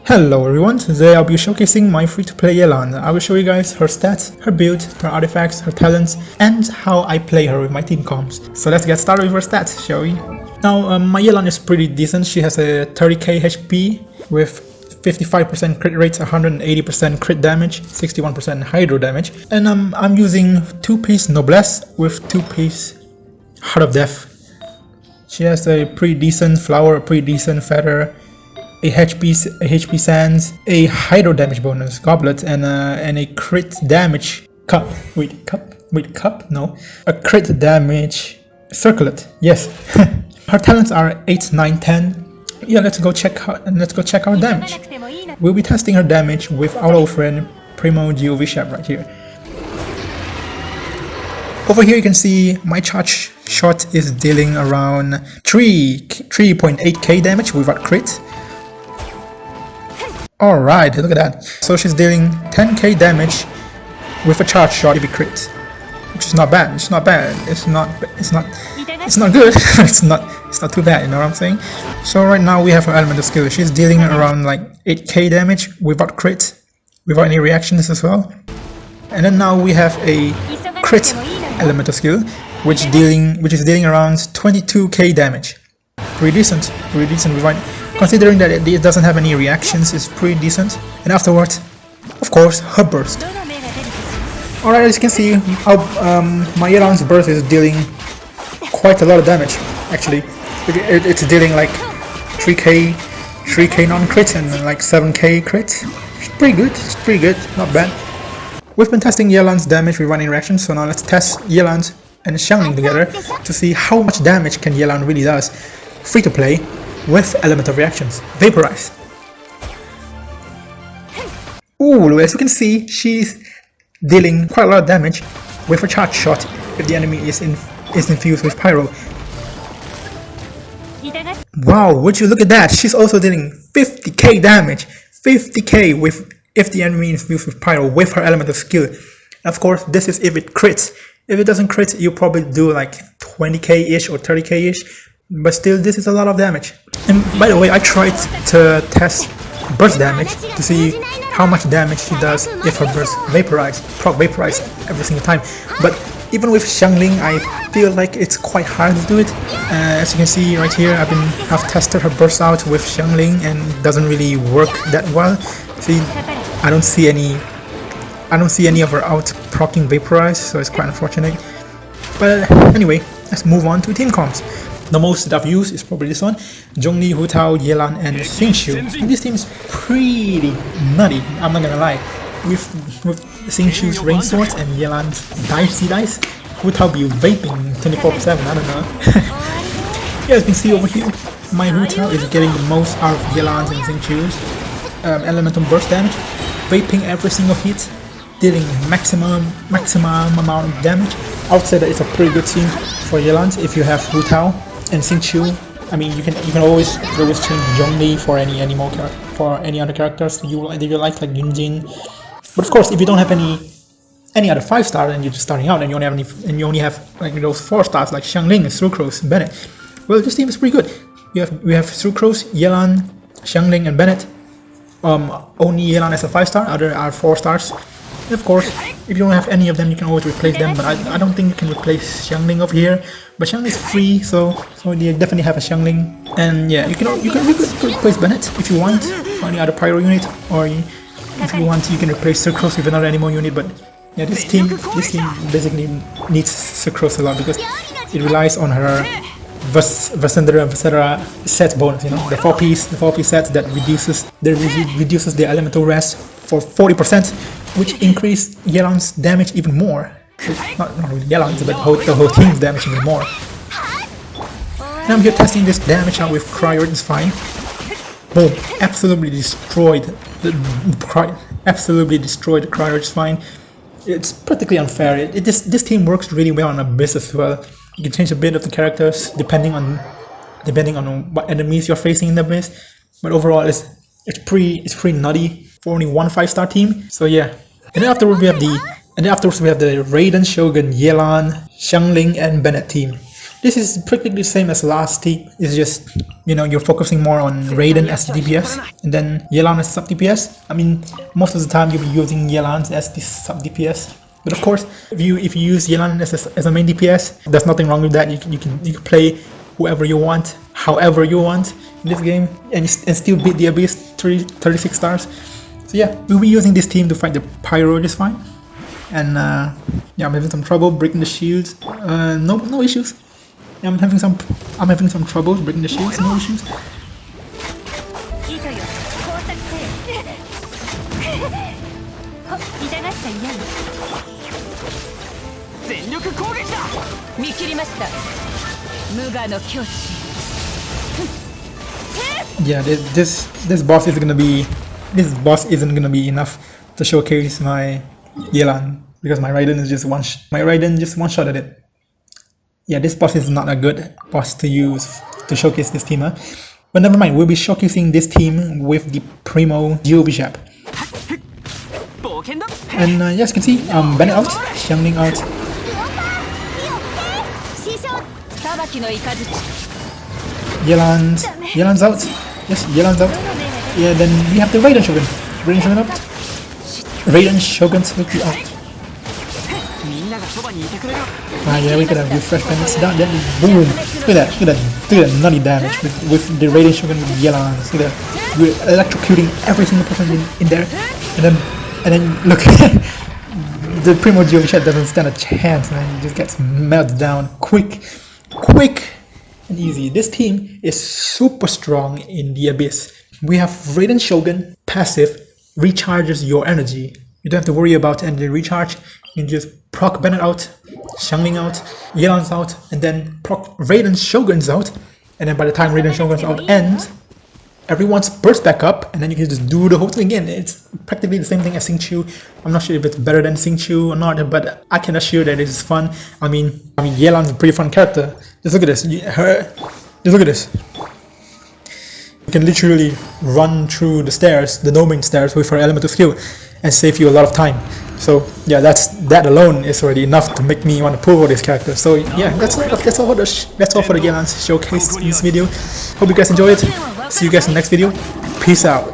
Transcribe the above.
Hello everyone, today I'll be showcasing my free-to-play Yelan. I will show you guys her stats, her build, her artifacts, her talents, and how I play her with my team comps. So let's get started with her stats, shall we? Now, my Yelan is pretty decent. She has a 30k HP with 55% crit rates, 180% crit damage, 61% hydro damage, and I'm using 2-piece Noblesse with 2-piece Heart of Death. She has a pretty decent flower, a pretty decent feather, a HP sands, a hydro damage bonus goblet, and a crit damage cup. Cup? No, a crit damage circlet. Yes. Her talents are 8, 9, 10. Yeah, let's go check our damage. We'll be testing her damage with our old friend Primo GOV Shep right here. Over here you can see my charge shot is dealing around 3.8k damage without crit. Alright, look at that. So she's dealing 10k damage with a charge shot if it crit, which is not bad. It's not bad. It's not good. it's not too bad, you know what I'm saying? So right now we have her elemental skill. She's dealing around like 8k damage without crit, without any reactions as well. And then now we have a crit elemental skill, which is dealing around 22k damage. Pretty decent without, considering that it doesn't have any reactions. It's pretty decent. And afterwards, of course, her burst. Alright, as you can see, my Yelan's burst is dealing quite a lot of damage. Actually, it's dealing like 3k non-crit and like 7k crit. It's pretty good, not bad. We've been testing Yelan's damage with one interaction, so now let's test Yelan's and Xiangling together to see how much damage can Yelan really does free to play with elemental reactions. Vaporize. Ooh, as you can see, she's dealing quite a lot of damage with a charge shot if the enemy is infused with pyro. Wow, would you look at that? She's also dealing 50k damage, 50k with if the enemy is infused with pyro with her elemental skill. Of course, this is if it crits. If it doesn't crit, you probably do like 20k-ish or 30k-ish. But still, this is a lot of damage. And by the way, I tried to test burst damage to see how much damage she does if her burst proc vaporize every single time. But even with Xiangling, I feel like it's quite hard to do it. As you can see right here, I've tested her burst out with Xiangling and it doesn't really work that well. See, I don't see any of her out proccing vaporize, so it's quite unfortunate. But anyway, let's move on to team comps. The most that I've used is probably this one: Zhongli, Hu Tao, Yelan, and Xingqiu. And this team is pretty nutty, I'm not gonna lie. With Xingqiu's rain swords and Yelan's dicey dice, Hu Tao be vaping 24/7, I don't know. Yeah, as you can see over here, my Hu Tao is getting the most out of Yelan's and Xingqiu's elemental burst damage, vaping every single hit, dealing maximum amount of damage. I would say that it's a pretty good team for Yelan if you have Hu Tao and Xingqiu. I mean, you can always change Zhongli for any other characters you like Genshin. But of course, if you don't have any other 5-star and you're just starting out and you only have like those 4 stars like Xiangling, Sucrose, and Bennett, well, this team is pretty good. We have Sucrose, Yelan, Xiangling, and Bennett. Only Yelan has a 5-star, other are 4 stars. And of course, if you don't have any of them, you can always replace them, but I don't think you can replace Xiangling over here. But Xiangling is free, so you definitely have a Xiangling. And yeah, you could replace Bennett if you want, or any other pyro unit, or if you want, you can replace Sucrose with another animal unit. But yeah, this team basically needs Sucrose a lot because it relies on her Vasendra set bonus, you know, the 4-piece set that reduces the elemental rest for 40%, which increase Yelan's damage even more. Not really Yelan's, but the whole team's damage even more. And I'm here testing this damage out with Cryo. It's fine. Boom! Absolutely destroyed the Cryo. It's fine. It's practically unfair. This team works really well on Abyss as well. You can change a bit of the characters depending on what enemies you're facing in the Abyss. But overall, it's pretty nutty for only one 5-star team. So yeah. And then afterwards we have the Raiden, Shogun, Yelan, Xiangling, and Bennett team. This is practically the same as last team. It's just, you know, you're focusing more on Raiden as DPS and then Yelan as sub DPS. I mean, most of the time you'll be using Yelan as the sub DPS. But of course, if you use Yelan as a main DPS, there's nothing wrong with that. You can play whoever you want, however you want in this game, and still beat the Abyss 36 stars. So yeah, we'll be using this team to fight the Pyro just fine. And yeah, I'm having some trouble breaking the shields. No issues. Yeah, I'm having some trouble breaking the shields. No issues. Yeah, this boss isn't gonna be enough to showcase my Yelan, because my Raiden just one shot at it. Yeah, this boss is not a good boss to use to showcase this team, huh? But never mind, we'll be showcasing this team with the Primo Duo Bishop. And yes, you can see Bennett out, Xiangling out. Yelan's out. Yes, Yelan's out. Yeah, then we have the Raiden Shogun. Raiden Shogun out. Raiden Shogun's will be out. Yeah, we could have refresh Bennett's down. Then boom! Look at that nutty damage with the Raiden Shogun with Yelan. Look at that. We're electrocuting every single person in there. And then look, the Primo Duo Bishop doesn't stand a chance, man. He just gets melted down quick and easy. This team is super strong in the Abyss. We have Raiden Shogun passive recharges your energy. You don't have to worry about energy recharge. You can just proc Bennett out, Xiangling out, Yelan's out, and then proc Raiden Shogun's out. And then by the time Raiden Shogun's out ends, everyone's burst back up, and then you can just do the whole thing again. It's practically the same thing as Xingqiu. I'm not sure if it's better than Xingqiu or not, but I can assure that it's fun. I mean, Yelan's a pretty fun character. Just look at this. Just look at this. You can literally run through the stairs, the no-main stairs, with her elemental skill, and save you a lot of time. So yeah, that alone is already enough to make me want to pull for this character. So yeah, that's all for the Yelan's showcase in this video. Hope you guys enjoyed it. See you guys in the next video. Peace out.